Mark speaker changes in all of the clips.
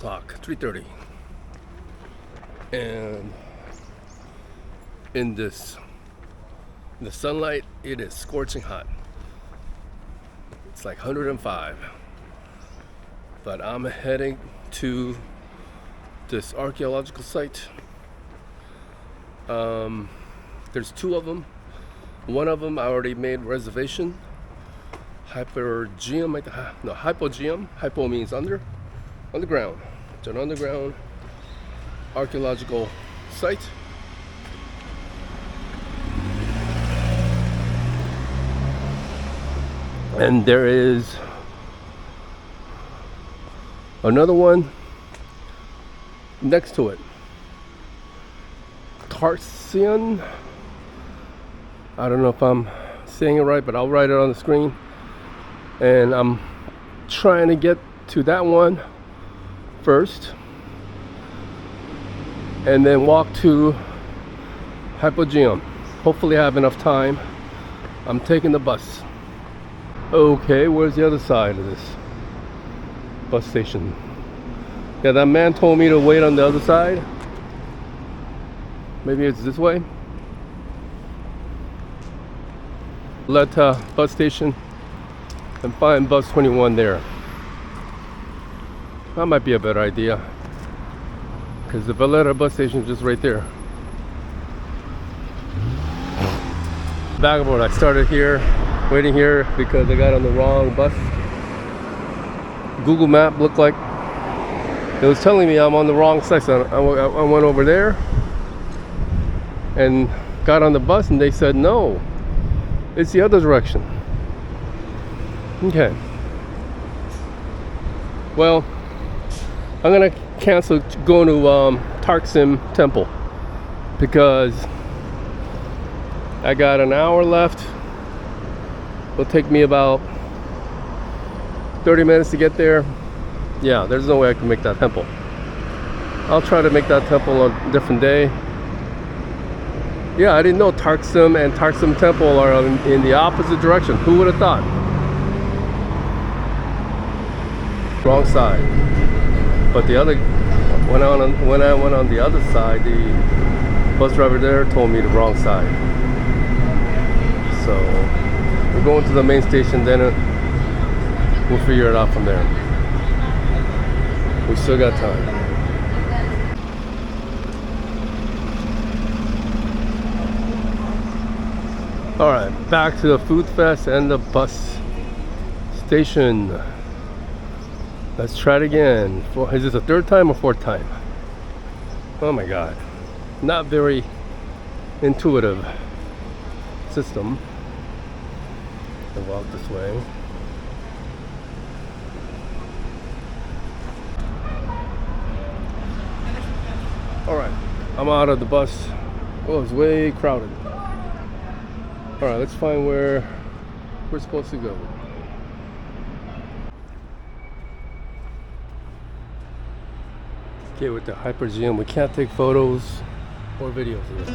Speaker 1: o'clock, 3:30, and in the sunlight, it is scorching hot. It's like 105. But I'm heading to this archaeological site. There's two of them. One of them I already made reservation. Hypogeum, no, Hypogeum. Hypo means underground. It's an underground archaeological site. And there is another one next to it. Tarsian. I don't know if I'm saying it right, but I'll write it on the screen. And I'm trying to get to that one first, and then walk to Hypogeum. Hopefully I have enough time. I'm taking the bus. Okay, where's the other side of this bus station? Yeah, that man told me to wait on the other side. Maybe it's this way. Valletta bus station, and find bus 21 there. That might be a better idea, because the Valletta bus station is just right there. Vagabond, I started here, waiting here because I got on the wrong bus. Google Map looked like it was telling me I'm on the wrong side, so I went over there and got on the bus, and they said no, it's the other direction. Okay. Well, I'm gonna cancel going to Hypogeum Temple because I got an hour left. It'll take me about 30 minutes to get there. Yeah, there's no way I can make that temple. I'll try to make that temple on a different day. Yeah, I didn't know Hypogeum and Hypogeum Temple are in the opposite direction. Who would have thought? Wrong side. But the other, when I went on the other side, the bus driver there told me the wrong side. So we're going to the main station, then we'll figure it out from there. We still got time. Alright, back to the food fest and the bus station. Let's try it again. Is this a third time or fourth time? Oh my god. Not very intuitive system. I'll walk this way. Alright, I'm out of the bus. Oh, it's way crowded. Alright, let's find where we're supposed to go. Okay, with the Hypogeum, we can't take photos or videos of it.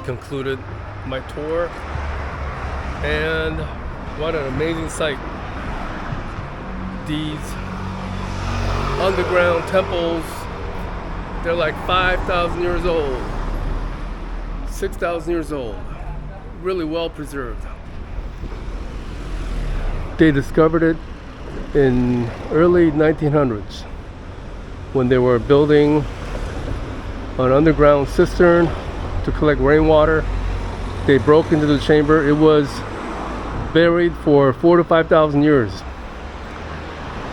Speaker 1: Concluded my tour, and what an amazing sight. These underground temples, they're like 5,000 years old, 6,000 years old, really well preserved. They discovered it in early 1900s when they were building an underground cistern to collect rainwater. They broke into the chamber. It was buried for 4,000 to 5,000 years.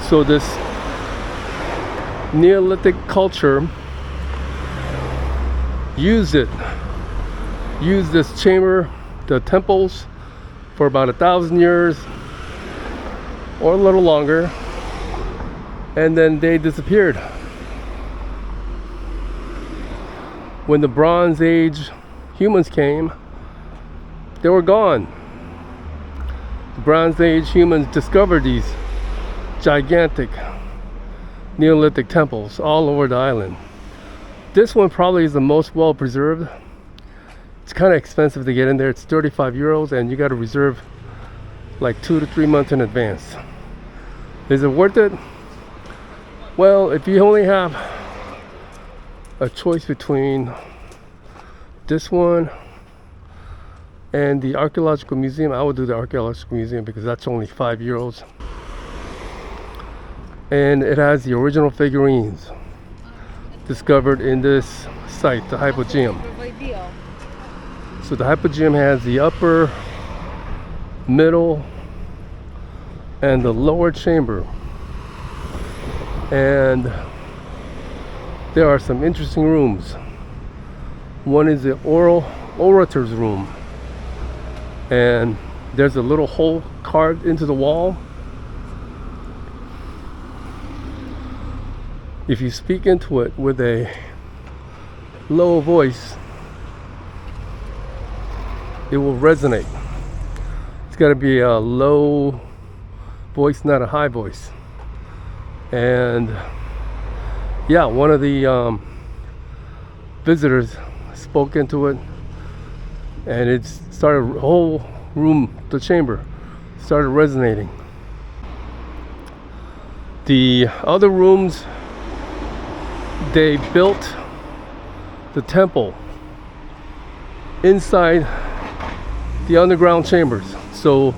Speaker 1: So this Neolithic culture used this chamber, the temples, for about 1,000 years or a little longer, and then they disappeared. When the Bronze Age humans came, they were gone. The Bronze Age humans discovered these gigantic Neolithic temples all over the island. This one probably is the most well preserved. It's kind of expensive to get in there. It's 35 euros and you got to reserve like 2 to 3 months in advance. Is it worth it? Well, if you only have a choice between this one and the archaeological museum, I would do the archaeological museum because that's only 5 euros. And it has the original figurines discovered in this site, the Hypogeum. So the Hypogeum has the upper, middle, and the lower chamber. And there are some interesting rooms. One is the orator's room. And there's a little hole carved into the wall. If you speak into it with a low voice, it will resonate. It's got to be a low voice, not a high voice. And yeah, one of the visitors spoke into it, and it started, the whole room, the chamber, started resonating. The other rooms, they built the temple inside the underground chambers. So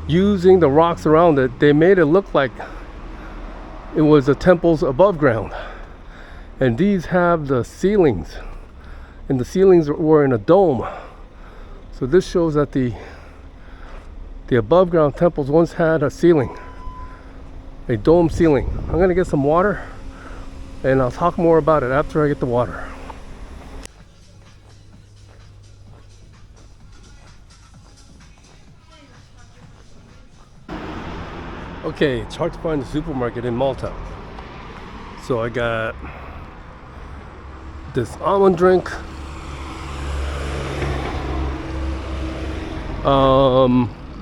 Speaker 1: using the rocks around it, they made it look like it was the temples above ground. And these have the ceilings, and the ceilings were in a dome. So this shows that the above ground temples once had a ceiling, a dome ceiling. I'm gonna get some water and I'll talk more about it after I get the water. Okay, it's hard to find a supermarket in Malta. So I got this almond drink,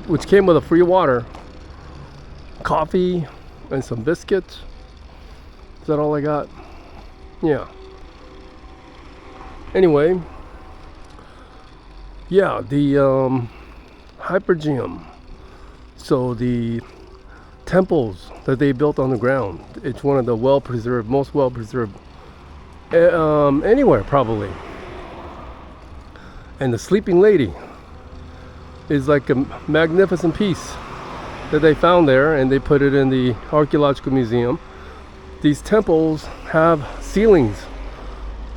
Speaker 1: which came with a free water, coffee, and some biscuits. Is that all I got? Yeah. Anyway, yeah, the Hypogeum. So the temples that they built on the ground, it's one of the well-preserved, most well-preserved anywhere probably. And the Sleeping Lady is like a magnificent piece that they found there, and they put it in the archaeological museum. These temples have ceilings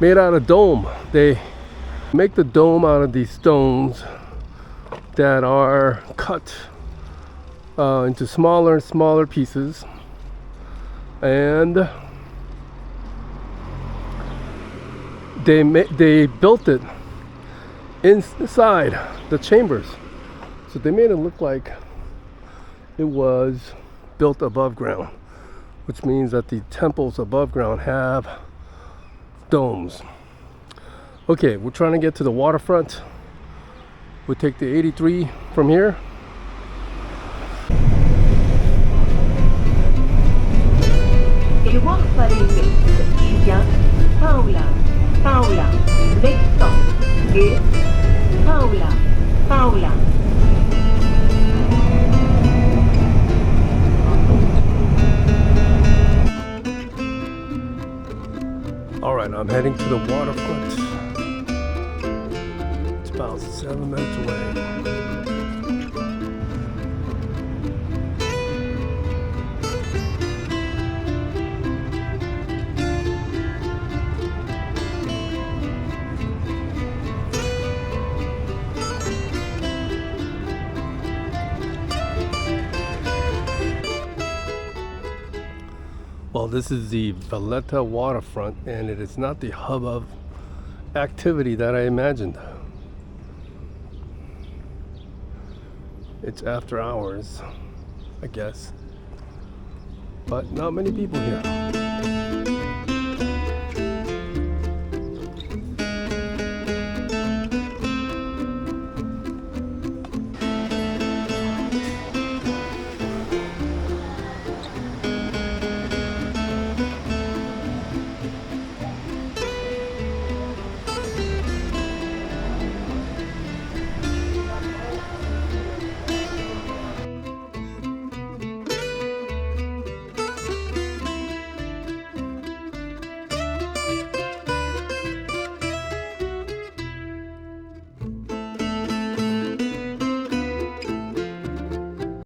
Speaker 1: made out of dome. They make the dome out of these stones that are cut into smaller and smaller pieces, and they built it inside the chambers. So they made it look like it was built above ground, which means that the temples above ground have domes. Okay, we're trying to get to the waterfront. We'll take the 83 from here.
Speaker 2: Paola, next stop is Paola.
Speaker 1: All right, I'm heading to the waterfront. It's about 7 minutes away. Well, this is the Valletta waterfront, and it is not the hub of activity that I imagined. It's after hours, I guess, but not many people here.